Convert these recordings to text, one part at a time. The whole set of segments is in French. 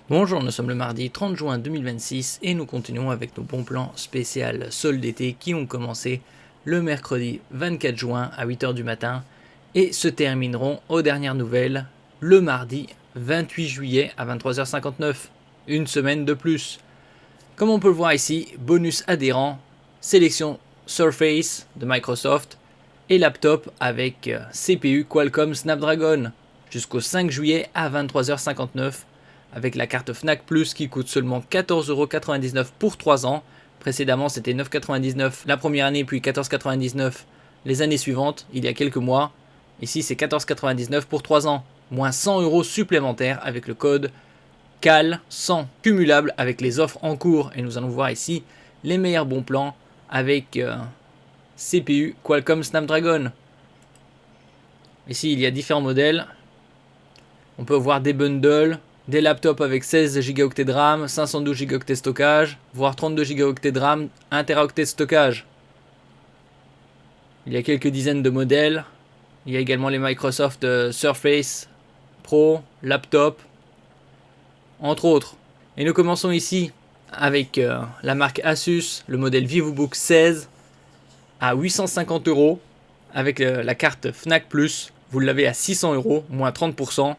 Bonjour, nous sommes le mardi 30 juin 2026 et nous continuons avec nos bons plans spécial soldes d'été qui ont commencé le mercredi 24 juin à 8h du matin et se termineront aux dernières nouvelles le mardi 28 juillet à 23h59, une semaine de plus. Comme on peut le voir ici, bonus adhérent, sélection Surface de Microsoft et laptop avec CPU Qualcomm Snapdragon jusqu'au 5 juillet à 23h59 avec la carte Fnac Plus qui coûte seulement 14,99€ pour 3 ans. Précédemment c'était 9,99€ la première année puis 14,99€ les années suivantes, il y a quelques mois. Ici c'est 14,99€ pour 3 ans, moins 100€ supplémentaires avec le code CAL100 cumulable avec les offres en cours. Et nous allons voir ici les meilleurs bons plans avec CPU Qualcomm Snapdragon. Ici il y a différents modèles. On peut voir des bundles, des laptops avec 16 Go de RAM, 512 Go de stockage, voire 32 Go de RAM, 1 Teraoctet de stockage. Il y a quelques dizaines de modèles. Il y a également les Microsoft Surface Pro, laptop, entre autres. Et nous commençons ici avec la marque Asus, le modèle VivoBook 16 à 850€ avec la carte Fnac Plus. Vous l'avez à 600€, moins 30%.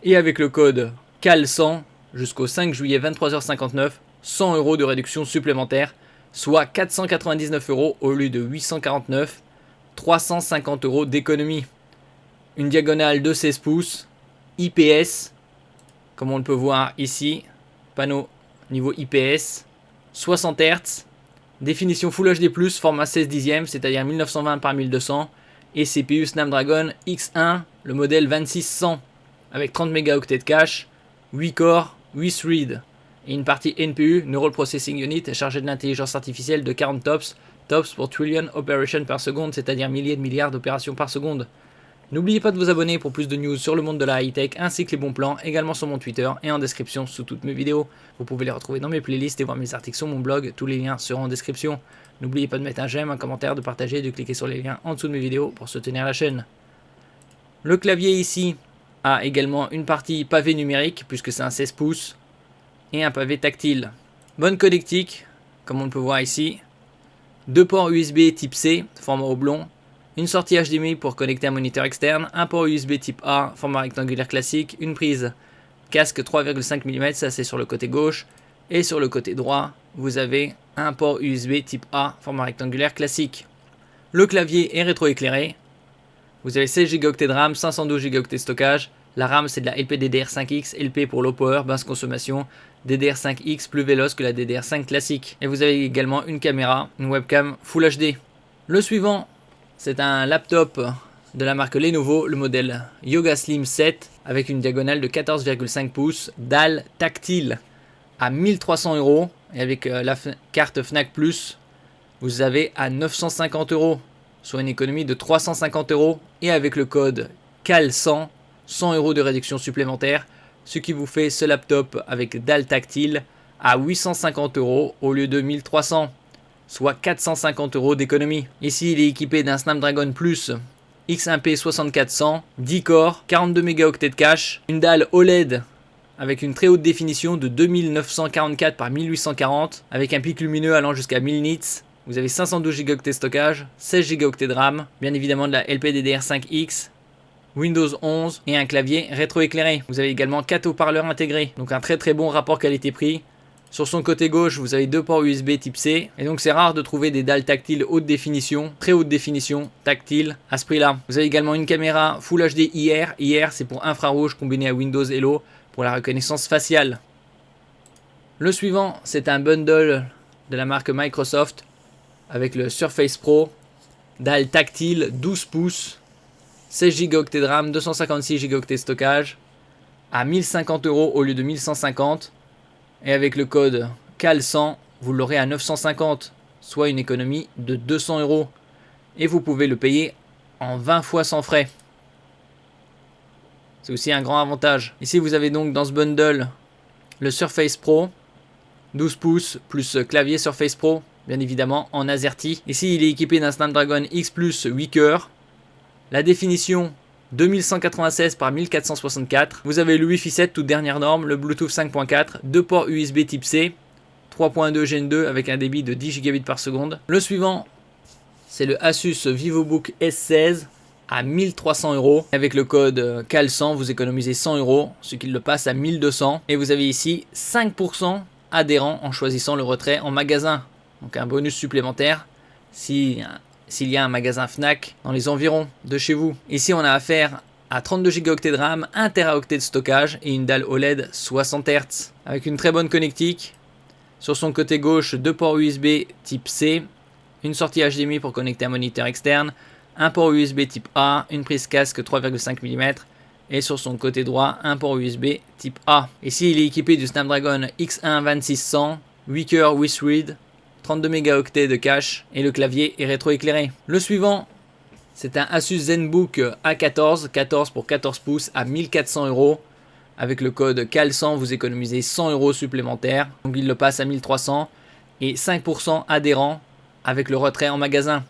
Et avec le code CAL100 jusqu'au 5 juillet 23h59, 100€ de réduction supplémentaire, soit 499€ au lieu de 849, 350€ d'économie. Une diagonale de 16 pouces, IPS, comme on le peut voir ici, panneau niveau IPS, 60 Hz, définition Full HD+, format 16 dixièmes, c'est-à-dire 1920 par 1200, et CPU Snapdragon X1, le modèle 2600, avec 30 mégaoctets de cache, 8 corps, 8 threads, et une partie NPU, Neural Processing Unit, chargée de l'intelligence artificielle de 40 tops pour trillion operations par seconde, c'est-à-dire milliers de milliards d'opérations par seconde. N'oubliez pas de vous abonner pour plus de news sur le monde de la high-tech ainsi que les bons plans, également sur mon Twitter et en description sous toutes mes vidéos. Vous pouvez les retrouver dans mes playlists et voir mes articles sur mon blog, tous les liens seront en description. N'oubliez pas de mettre un j'aime, un commentaire, de partager et de cliquer sur les liens en dessous de mes vidéos pour soutenir la chaîne. Le clavier ici a également une partie pavé numérique puisque c'est un 16 pouces et un pavé tactile. Bonne connectique, comme on peut voir ici. 2 ports USB type C, format oblong. Une sortie HDMI pour connecter un moniteur externe, un port USB type A, format rectangulaire classique, une prise casque 3,5 mm, ça c'est sur le côté gauche, et sur le côté droit, vous avez un port USB type A, format rectangulaire classique. Le clavier est rétroéclairé, vous avez 16 Go de RAM, 512 Go de stockage, la RAM c'est de la LPDDR5X, LP pour low power, basse consommation, DDR5X plus véloce que la DDR5 classique. Et vous avez également une caméra, une webcam Full HD. Le suivant, c'est un laptop de la marque Lenovo, le modèle Yoga Slim 7 avec une diagonale de 14,5 pouces, dalle tactile à 1300€ et avec la carte Fnac Plus, vous avez à 950€, soit une économie de 350€ et avec le code CAL100, 100€ de réduction supplémentaire, ce qui vous fait ce laptop avec dalle tactile à 850€ au lieu de 1300€. Soit 450€ d'économie. Ici, il est équipé d'un Snapdragon Plus X1P 6400, 10 corps, 42 mégaoctets de cache, une dalle OLED avec une très haute définition de 2944 par 1840, avec un pic lumineux allant jusqu'à 1000 nits. Vous avez 512 Go de stockage, 16 Go de RAM, bien évidemment de la LPDDR5X, Windows 11 et un clavier rétroéclairé. Vous avez également 4 haut-parleurs intégrés, donc un très bon rapport qualité-prix. Sur son côté gauche, vous avez 2 ports USB type C. Et donc c'est rare de trouver des dalles tactiles haute définition, très haute définition, tactile à ce prix-là. Vous avez également une caméra Full HD IR. IR c'est pour infrarouge combiné à Windows Hello pour la reconnaissance faciale. Le suivant, c'est un bundle de la marque Microsoft avec le Surface Pro. Dalle tactile 12 pouces, 16 Go de RAM, 256 Go de stockage à 1050€ au lieu de 1150. Et avec le code CAL100, vous l'aurez à 950, soit une économie de 200€. Et vous pouvez le payer en 20 fois sans frais. C'est aussi un grand avantage. Ici, vous avez donc dans ce bundle le Surface Pro, 12 pouces, plus clavier Surface Pro, bien évidemment, en AZERTY. Ici, il est équipé d'un Snapdragon X Plus 8 coeurs. La définition 2196 par 1464. Vous avez le Wi-Fi 7 toute dernière norme, le Bluetooth 5.4, 2 ports USB type C, 3.2 Gen 2 avec un débit de 10 Gb par seconde. Le suivant, c'est le Asus VivoBook S16 à 1300 €. Avec le code CAL100, vous économisez 100 €, ce qui le passe à 1200. Et vous avez ici 5% adhérents en choisissant le retrait en magasin. Donc un bonus supplémentaire s'il y a un magasin Fnac dans les environs de chez vous. Ici, on a affaire à 32 Go de RAM, 1 TB de stockage et une dalle OLED 60 Hz. Avec une très bonne connectique. Sur son côté gauche, 2 ports USB type C, une sortie HDMI pour connecter un moniteur externe, un port USB type A, une prise casque 3,5 mm et sur son côté droit, un port USB type A. Ici, il est équipé du Snapdragon X1 2600, 8 cœurs with read, 32 Mgo de cache et le clavier est rétroéclairé. Le suivant, c'est un Asus ZenBook A14, 14 pour 14 pouces à 1400 €. Avec le code CAL100, vous économisez 100 € supplémentaires. Donc il le passe à 1300 et 5% adhérents avec le retrait en magasin.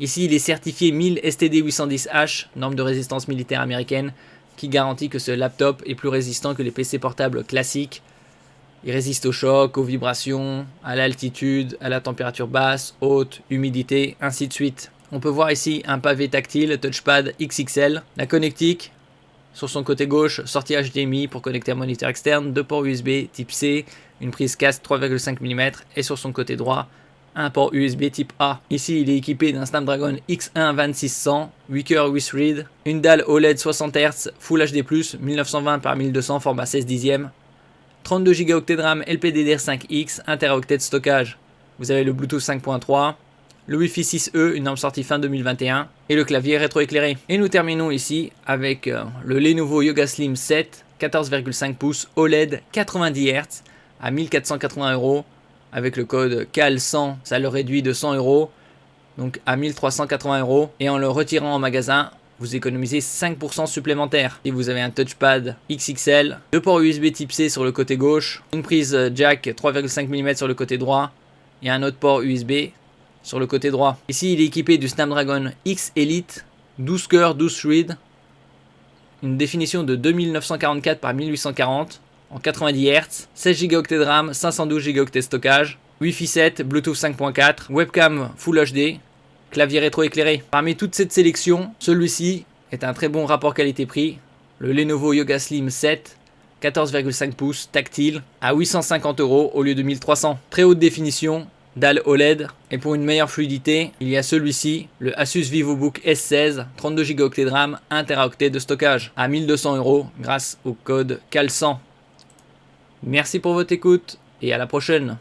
Ici, il est certifié 1000 STD810H, norme de résistance militaire américaine, qui garantit que ce laptop est plus résistant que les PC portables classiques. Il résiste au choc, aux vibrations, à l'altitude, à la température basse, haute, humidité, ainsi de suite. On peut voir ici un pavé tactile touchpad XXL, la connectique. Sur son côté gauche, sortie HDMI pour connecter un moniteur externe, 2 ports USB type C, une prise casque 3,5 mm et sur son côté droit, un port USB type A. Ici, il est équipé d'un Snapdragon X1 2600, 8 cœurs with read, une dalle OLED 60 Hz Full HD+, 1920 par 1200 format 16 dixièmes, 32 Go de RAM LPDDR5X, 1 TB de stockage. Vous avez le Bluetooth 5.3, le Wi-Fi 6E, une norme sortie fin 2021, et le clavier rétroéclairé. Et nous terminons ici avec le Lenovo Yoga Slim 7, 14,5 pouces OLED 90 Hz à 1480 €. Avec le code CAL100, ça le réduit de 100 €, donc à 1380 €. Et en le retirant en magasin, vous économisez 5% supplémentaire. Et vous avez un touchpad XXL, 2 ports USB type C sur le côté gauche, une prise jack 3,5 mm sur le côté droit, et un autre port USB sur le côté droit. Ici, il est équipé du Snapdragon X Elite, 12 cœurs, 12 threads, une définition de 2944 par 1840 en 90 Hz, 16 Go de RAM, 512 Go de stockage, Wi-Fi 7, Bluetooth 5.4, webcam Full HD, clavier rétroéclairé. Parmi toute cette sélection, celui-ci est un très bon rapport qualité-prix, le Lenovo Yoga Slim 7, 14,5 pouces tactile à 850 € au lieu de 1300. Très haute définition, dalle OLED, et pour une meilleure fluidité, il y a celui-ci, le Asus VivoBook S16, 32 Go de RAM, 1 TB de stockage à 1200 € grâce au code CAL100. Merci pour votre écoute et à la prochaine.